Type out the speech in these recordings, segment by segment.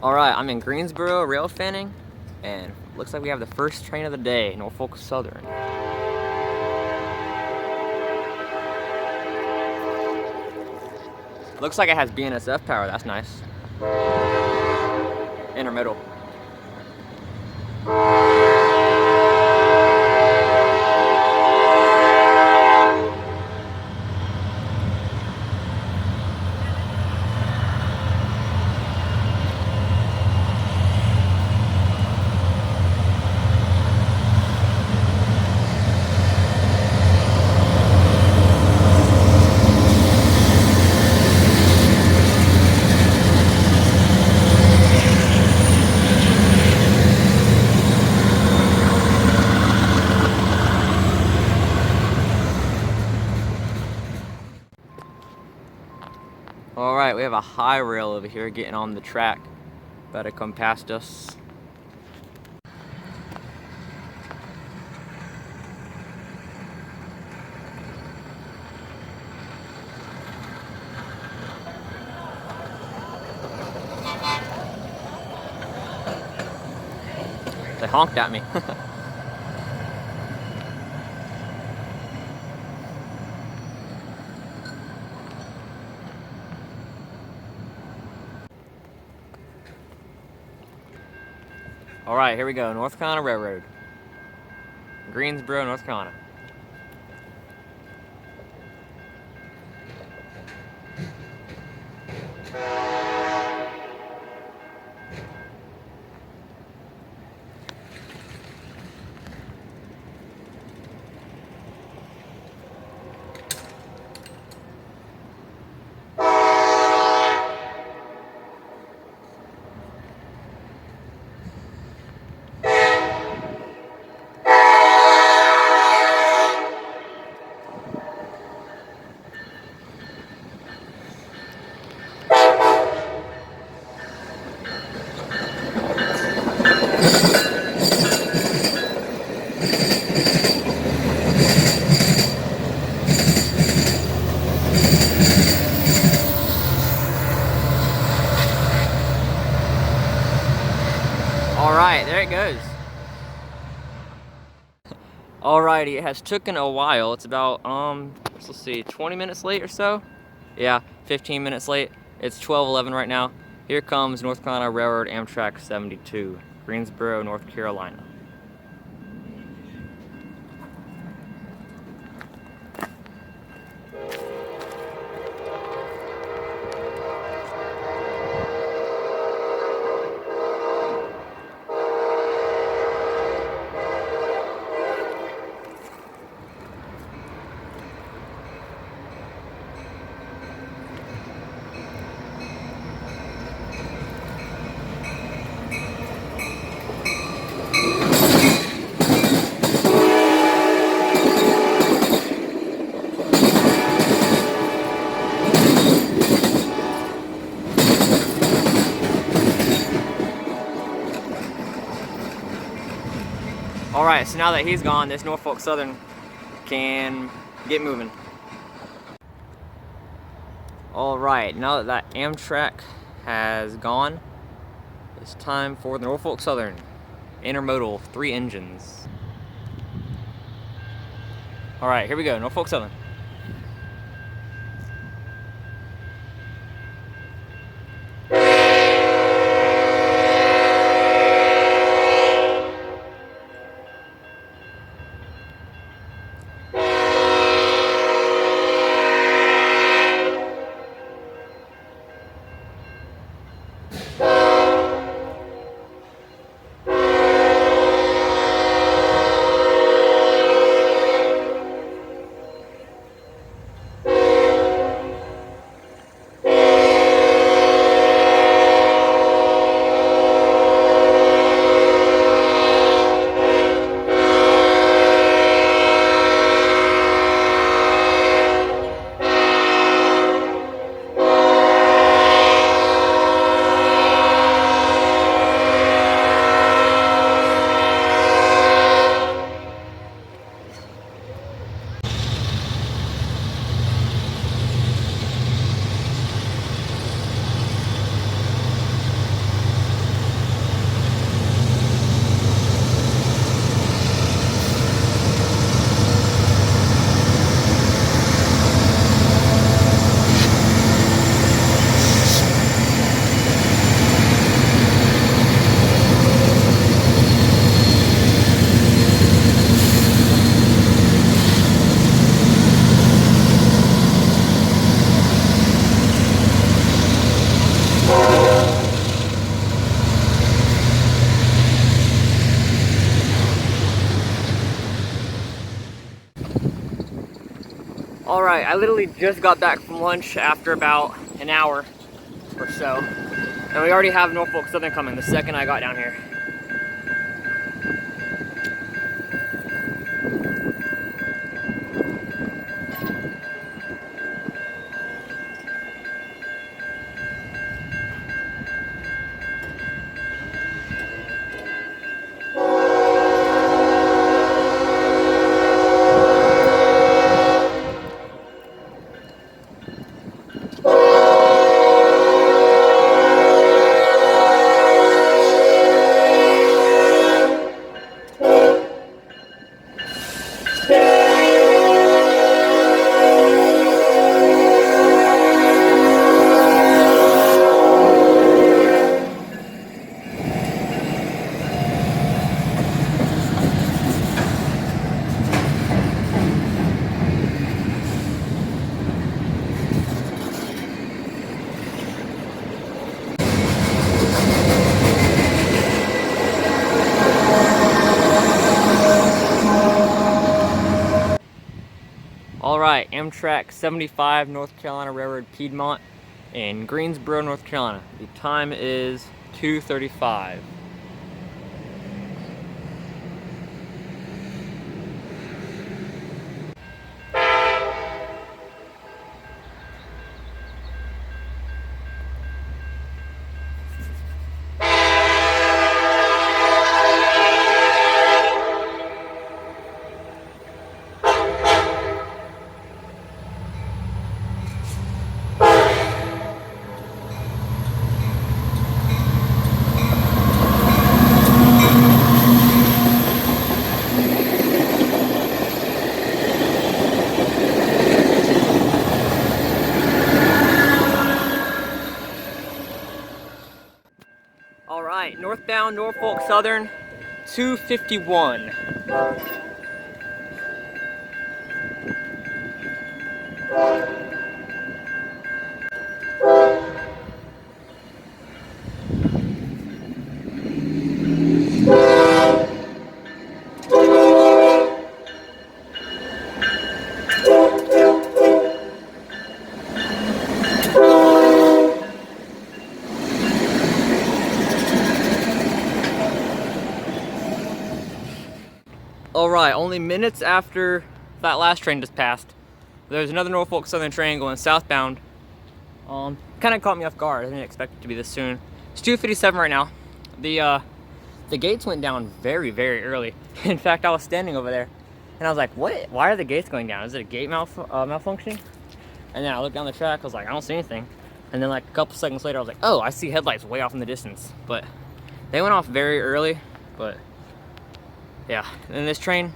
Alright, I'm in Greensboro, Railfanning, and looks like we have the first train of the day, Norfolk Southern. Looks like it has BNSF power, that's nice. Intermiddle. Alright, we have a high rail over here getting on the track. About to come past us. They honked at me. Alright, here we go. North Carolina Railroad. Greensboro, North Carolina. Alright, there it goes. Alrighty, it has taken a while. It's about, let's see, 20 minutes late or so? Yeah, 15 minutes late. It's 12:11 right now. Here comes North Carolina Railroad Amtrak 72, Greensboro, North Carolina. Alright, so now that he's gone, this Norfolk Southern can get moving. Alright, now that Amtrak has gone, it's time for the Norfolk Southern. Intermodal, 3 engines. Alright, here we go, Norfolk Southern. Alright, I literally just got back from lunch after about an hour or so. And we already have Norfolk Southern coming the second I got down here. Alright, Amtrak 75 North Carolina Railroad Piedmont in Greensboro, North Carolina. The time is 2:35. Alright, northbound Norfolk Southern 2:51. Alright, only minutes after that last train just passed, there's another Norfolk Southern train going southbound. Kind of caught me off guard. I didn't expect it to be this soon. It's 2:57 right now. The gates went down very, very early. In fact, I was standing over there and I was like, what? Why are the gates going down? Is it a gate malfunctioning? And then I looked down the track, I was like, I don't see anything. And then like a couple seconds later, I was like, oh, I see headlights way off in the distance. But they went off very early, but yeah. And this train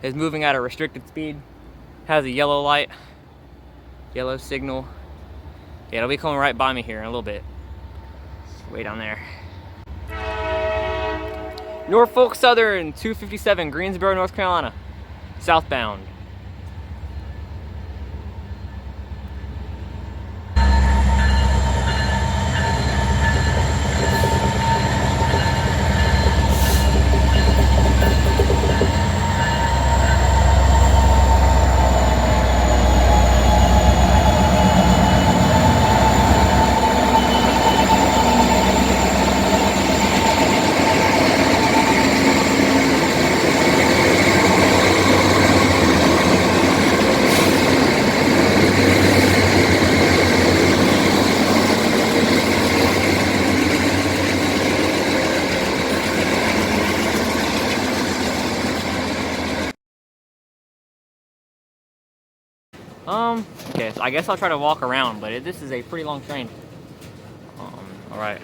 is moving at a restricted speed, has a yellow light, yellow signal. Yeah, it'll be coming right by me here in a little bit. It's way down there. Norfolk Southern 2:57, Greensboro, North Carolina, southbound. Okay, so I guess I'll try to walk around, but this is a pretty long train. Alright.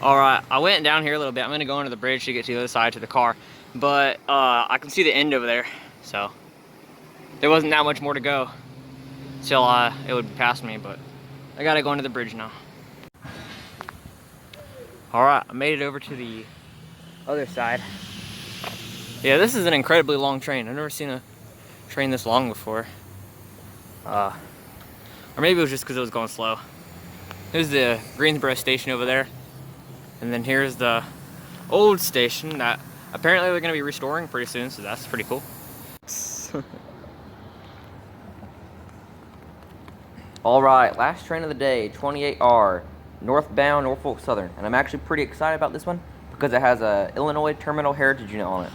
Alright, I went down here a little bit. I'm gonna go under the bridge to get to the other side to the car. But, I can see the end over there, so there wasn't that much more to go till it would pass me, but I gotta go under the bridge now. Alright, I made it over to the other side. Yeah, this is an incredibly long train. I've never seen a train this long before. Or maybe it was just because it was going slow. There's the Greensboro station over there. And then here's the old station that apparently they're going to be restoring pretty soon, so that's pretty cool. All right, last train of the day, 28R, northbound Norfolk Southern. And I'm actually pretty excited about this one because it has a Illinois Terminal Heritage Unit on it.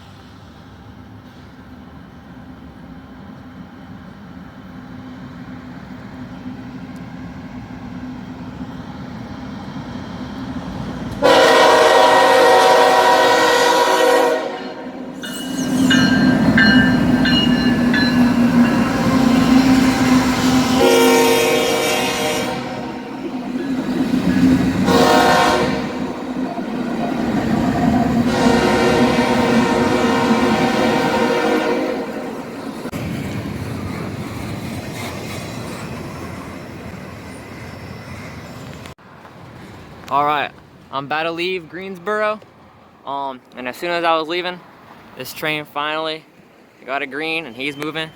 All right, I'm about to leave Greensboro. And as soon as I was leaving, this train finally got a green and he's moving.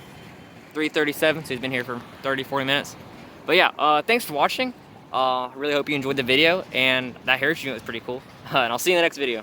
3:37, so he's been here for 30-40 minutes. But yeah, thanks for watching. I really hope you enjoyed the video, and that heritage unit was pretty cool. And I'll see you in the next video.